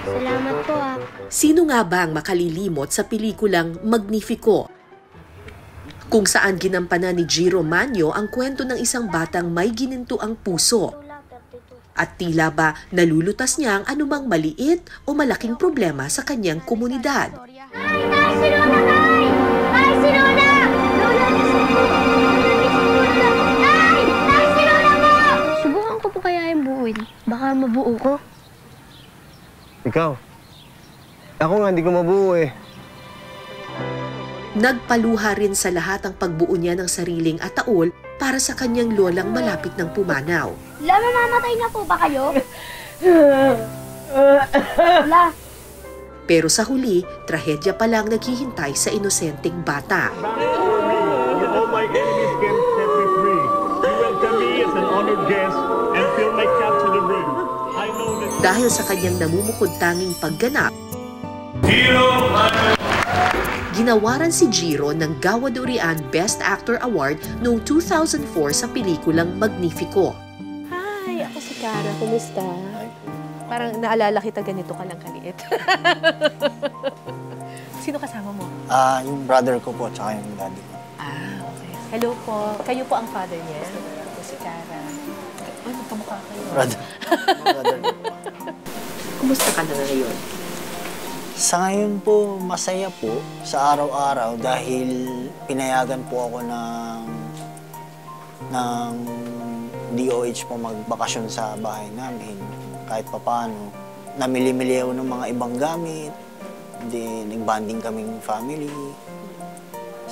Salamat po ah. Sino nga ba ang makalilimot sa pelikulang Magnifico? Kung saan ginampanan ni Jiro Manyo ang kwento ng isang batang may ginintuang puso. At tila ba nalulutas niya ang anumang maliit o malaking problema sa kanyang komunidad. Ay, si Lola, Nay! Ay, si Lola! Lola, gising po! Nay! Nay, si Lola po! Subukan ko po kaya yung buuin. Baka mabuo ko. Ikaw? Ako nga, hindi ko mabuo eh. Nagpaluha rin sa lahat ang pagbuo niya ng sariling ataol para sa kanyang lolang malapit ng pumanaw. La, mamamatay na po ba kayo? La. Pero sa huli, trahedya pa lang naghihintay sa inosenteng bata. All my enemies can set me free. You welcome me as an honored guest and fill my cup to the brim. I know that... Dahil sa kanyang namumukod tanging pagganap, ginawaran si Jiro ng Gawa Durian Best Actor Award noong 2004 sa pelikulang Magnifico. Hi, ako si Cara. Kumusta? Parang naalala kita ganito ka lang kaliit. Sino kasama mo? Yung brother ko po, tsaka yung daddy ko. Okay. Hello po. Kayo po ang father niya? Ako si Cara. Ay, magkamukha kayo. Brother ko. Kumusta ka na ngayon? Sa ngayon po, masaya po sa araw-araw dahil pinayagan po ako ng DOH po magbakasyon sa bahay namin. Kahit papaano, namili-mili ako ng mga ibang gamit, nag-bonding kaming family.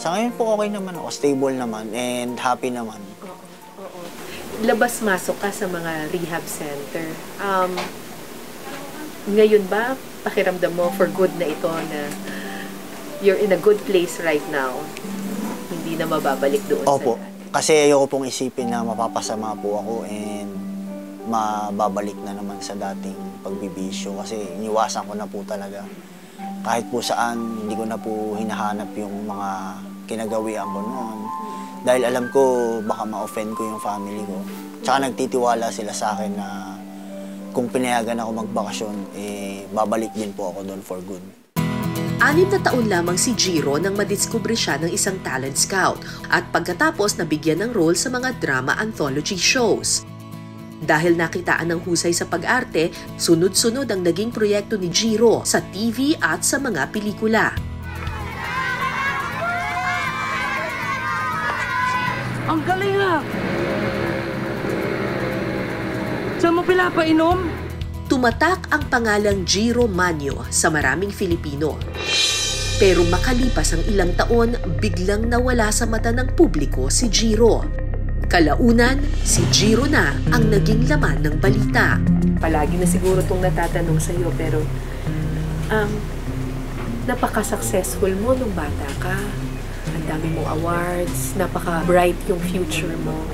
Sa ngayon po okay naman ako, stable naman and happy naman. Oo. Labas-masok ka sa mga rehab center. Ngayon ba, pakiramdam mo for good na ito na you're in a good place right now? Hindi na mababalik doon Opo. sa... Kasi ayoko pong isipin na mapapasama po ako and mababalik na naman sa dating pagbibisyo kasi iniwasan ko na po talaga. Kahit po saan, hindi ko na po hinahanap yung mga kinagawian ko noon. Dahil alam ko baka ma-offend ko yung family ko. Tsaka nagtitiwala sila sa akin na kung pinayagan ako magbakasyon, babalik din po ako doon for good. 6 na taon lamang si Jiro nang madiskubre siya ng isang talent scout at pagkatapos nabigyan ng role sa mga drama anthology shows. Dahil nakitaan ng husay sa pag-arte, sunod-sunod ang naging proyekto ni Jiro sa TV at sa mga pelikula. Ang galing ah! Saan mo pinapainom? Tumatak ang pangalang Jiro Manyo sa maraming Filipino. Pero makalipas ang ilang taon, biglang nawala sa mata ng publiko si Jiro. Kalaunan, si Jiro na ang naging laman ng balita. Palagi na siguro itong natatanong sa'yo, pero napaka-successful mo nung bata ka. Ang dami mong awards, napaka-bright yung future mo.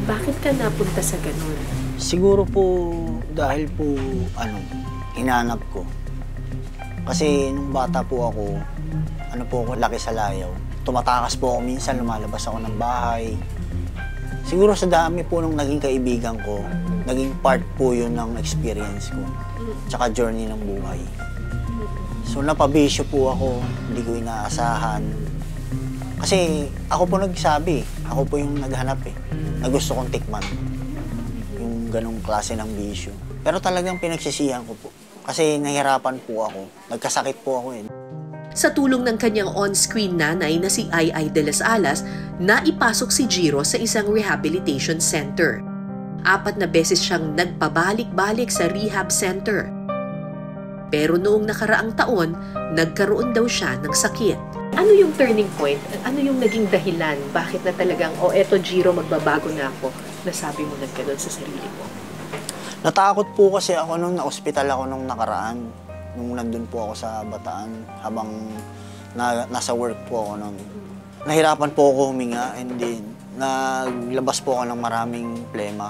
Bakit ka napunta sa ganun? Siguro po dahil po hinanap ko. Kasi nung bata po ako, laki sa layaw. Tumatakas po ako minsan, lumalabas ako ng bahay. Siguro sa dami po nung naging kaibigan ko, naging part po yun ng experience ko. Tsaka journey ng buhay. So napabisyo po ako, hindi ko inaasahan. Kasi ako po nagsabi, ako po yung naghanap na gusto kong tikman. Yung ganong klase ng bisyo. Pero talagang pinagsisihan ko po. Kasi nahihirapan po ako. Nagkasakit po ako Sa tulong ng kanyang on-screen nanay na si Ai de las Alas, naipasok si Jiro sa isang rehabilitation center. 4 na beses siyang nagpabalik-balik sa rehab center. Pero noong nakaraang taon, nagkaroon daw siya ng sakit. Ano yung turning point? Ano yung naging dahilan? Bakit na talagang, eto Jiro, magbabago na ako? Nasabi mo na gano'n sa sarili mo. Natakot po kasi ako nung na-hospital ako nung nakaraan. Nung nandun po ako sa Bataan, habang nasa work po ako nun. Nahirapan po ako huminga and then naglabas po ako ng maraming plema.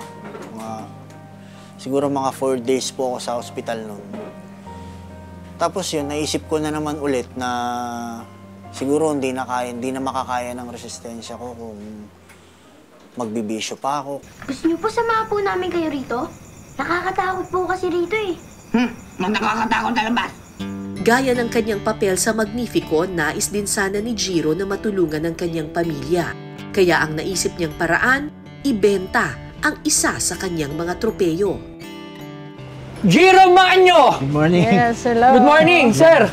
Siguro mga 4 days po ako sa hospital nun. Tapos yun, naisip ko na naman ulit na siguro hindi na makakaya ng resistensya ko kung magbibisyo pa ako. Gusto niyo po samahan po namin kayo rito? Nakakatakot po kasi rito Nang nakakatakot na labas. Gaya ng kanyang papel sa Magnifico, nais din sana ni Jiro na matulungan ng kanyang pamilya. Kaya ang naisip niyang paraan, ibenta ang isa sa kanyang mga tropeyo. Jiro Manyo! Good morning. Yes, hello. Good morning, sir!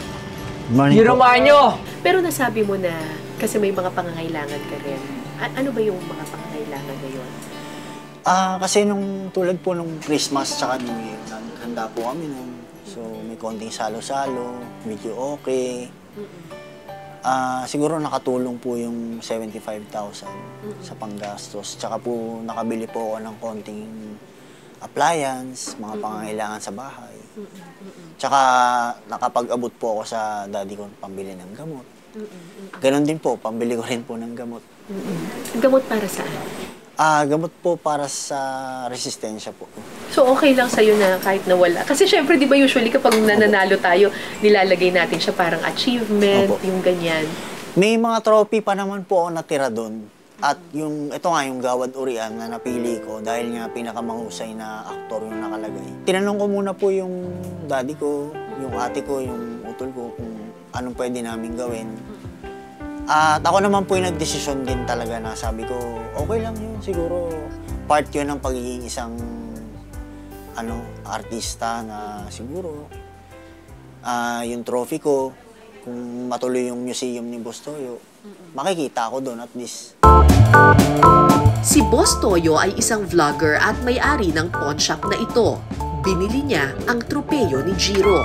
Good morning Jiro po. Manyo! Pero nasabi mo na, kasi may mga pangangailangan ka rin. Ano ba yung mga pangangailangan ngayon? Kasi nung tulad po nung Christmas tsaka New Year, handa po kami nun. So, may konting salo-salo, medyo okay. Siguro nakatulong po yung 75,000 sa panggastos. Tsaka po nakabili po ako ng konting appliance, mga pangangailangan sa bahay. Tsaka nakapag-abot po ako sa daddy ko pambili ng gamot. Ganon din po, pambili ko rin po ng gamot. Gamot para saan? Gamot po para sa resistensya po. So, okay lang sa'yo na kahit nawala. Kasi syempre, di ba usually kapag nananalo tayo, nilalagay natin siya parang achievement, yung ganyan. May mga trophy pa naman po ako natira doon. At ito nga, yung Gawad Urian na napili ko dahil nga pinakamahusay na aktor yung nakalagay. Tinanong ko muna po yung daddy ko, yung ate ko, yung utol ko kung anong pwede namin gawin. At ako naman po yung nagdesisyon din talaga na sabi ko, okay lang yun, siguro part yun ng pagiging isang artista na siguro yung trophy ko, kung matuloy yung museum ni Boss Toyo, makikita ako doon at least. Si Boss Toyo ay isang vlogger at may-ari ng pawn shop na ito. Binili niya ang tropeyo ni Jiro.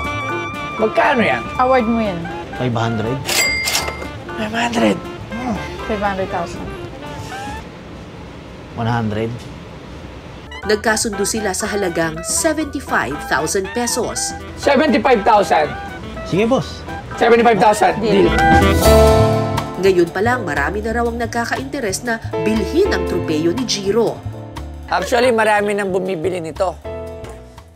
Magkano yan? Award mo yan. 500? 500. 500,000. 100? Nagkasundo sila sa halagang 75,000 pesos. 75,000. Sige, boss. 75,000. Deal. Ngayon pa lang, marami na raw ang nagkaka-interes na bilhin ang tropeyo ni Jiro. Actually, marami nang bumibili nito.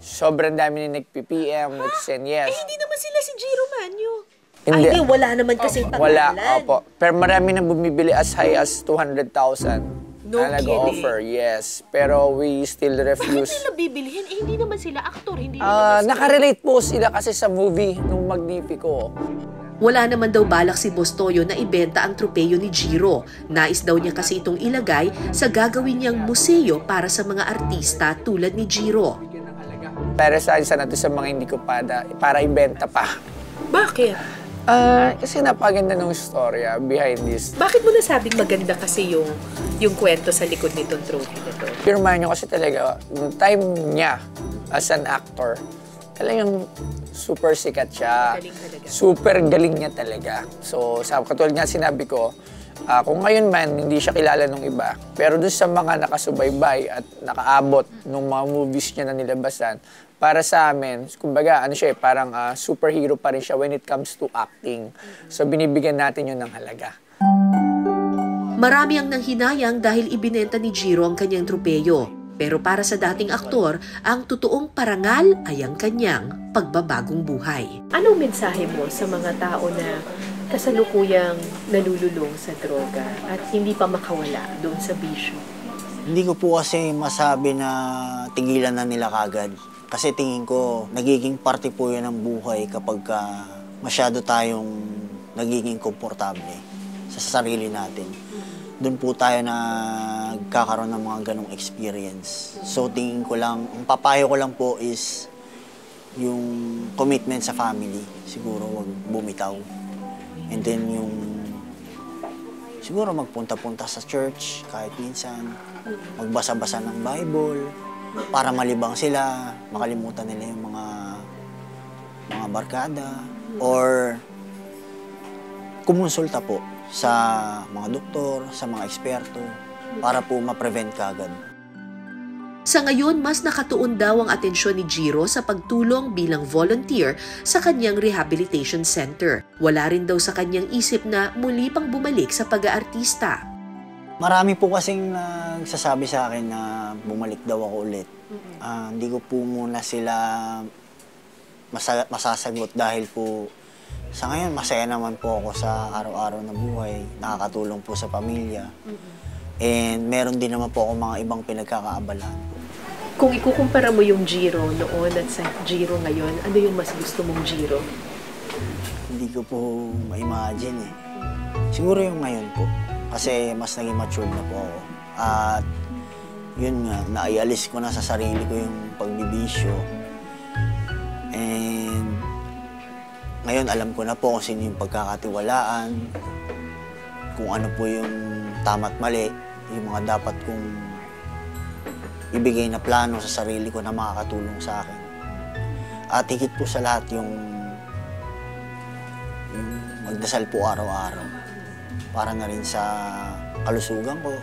Sobrang dami na nag-PPM, nag-send yes. Hindi naman sila si Jiro Manyo. Hindi. Ay, wala naman kasi pangalan. Wala, opo. Pero marami nang bumibili as high as 200,000. No na nag-offer, yes. Pero we still refuse. Bakit nila bibilhin? Hindi naman sila aktor, hindi naman sila... Nakarelate po sila kasi sa movie nung Magnifico. Wala naman daw balak si Boss Toyo na ibenta ang tropeyo ni Jiro. Nais daw niya kasi itong ilagay sa gagawin niyang museo para sa mga artista tulad ni Jiro. Pero sa natin sa mga hindi ko para ibenta pa. Bakit? Kasi napaganda ng storya behind this. Bakit mo nasabing maganda kasi yung kwento sa likod nitong trophy na to? Pirmahan niyo kasi talaga, yung time niya as an actor, talagang super sikat siya. Galing talaga. Super galing niya talaga. So, katulad nga sinabi ko, kung ngayon man, hindi siya kilala ng iba, pero dun sa mga nakasubaybay at nakaabot ng mga movies niya na nilabasan, para sa amin, kumbaga, parang superhero pa rin siya when it comes to acting. So, binibigyan natin yun ng halaga. Marami ang nanghinayang dahil ibinenta ni Jiro ang kanyang tropeyo. Pero para sa dating aktor, ang totoong parangal ay ang kanyang pagbabagong buhay. Anong mensahe mo sa mga tao na kasalukuyang nalululong sa droga at hindi pa makawala doon sa bisyo? Hindi ko po kasi masabi na tigilan na nila kagad. Kasi tingin ko, nagiging parte po yun ng buhay kapag masyado tayong nagiging komportable sa sarili natin. Doon po tayo nagkakaroon ng mga ganong experience. So tingin ko lang, ang papayo ko lang po is yung commitment sa family. Siguro wag bumitaw. And then yung siguro magpunta-punta sa church kahit minsan. Magbasa-basa ng Bible para malibang sila, makalimutan nila yung mga barkada. Or kumonsulta po sa mga doktor, sa mga eksperto, para po ma-prevent kagad. Sa ngayon, mas nakatuon daw ang atensyon ni Jiro sa pagtulong bilang volunteer sa kanyang rehabilitation center. Wala rin daw sa kanyang isip na muli pang bumalik sa pag-aartista. Marami po kasing nagsasabi sa akin na bumalik daw ako ulit. Hindi ko po muna sila masasagot dahil po sa ngayon masaya naman po ako sa araw-araw na buhay. Nakakatulong po sa pamilya. And meron din naman po ako mga ibang pinagkakaabalahan. Kung ikukumpara mo yung Jiro noon at sa Jiro ngayon, ano yung mas gusto mong Jiro? Hindi ko po ma-imagine eh. Siguro yung ngayon po. Kasi mas naging matured na po ako. At yun nga, naialis ko na sa sarili ko yung pagbibisyo. And ngayon alam ko na po kung sino yung pagkakatiwalaan, kung ano po yung tama at mali, yung mga dapat kong ibigay na plano sa sarili ko na makakatulong sa akin. At higit po sa lahat yung magdasal po araw-araw para na rin sa kalusugan ko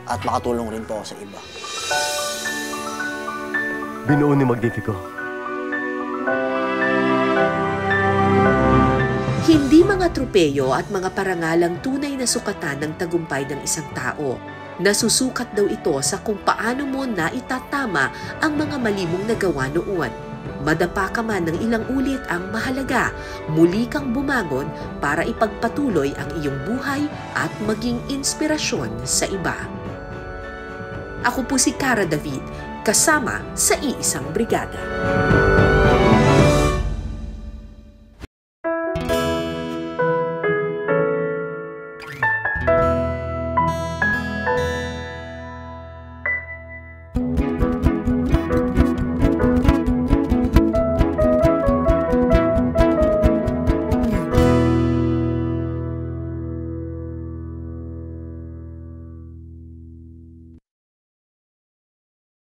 at makatulong rin po ako sa iba. Binuo ni Magnifico. Hindi mga tropeyo at mga parangalang tunay na sukatan ng tagumpay ng isang tao. Nasusukat daw ito sa kung paano mo naitatama ang mga mali mong nagawa noon. Madapa ka man ng ilang ulit, ang mahalaga, muli kang bumangon para ipagpatuloy ang iyong buhay at maging inspirasyon sa iba. Ako po si Cara David, kasama sa Iisang Brigada.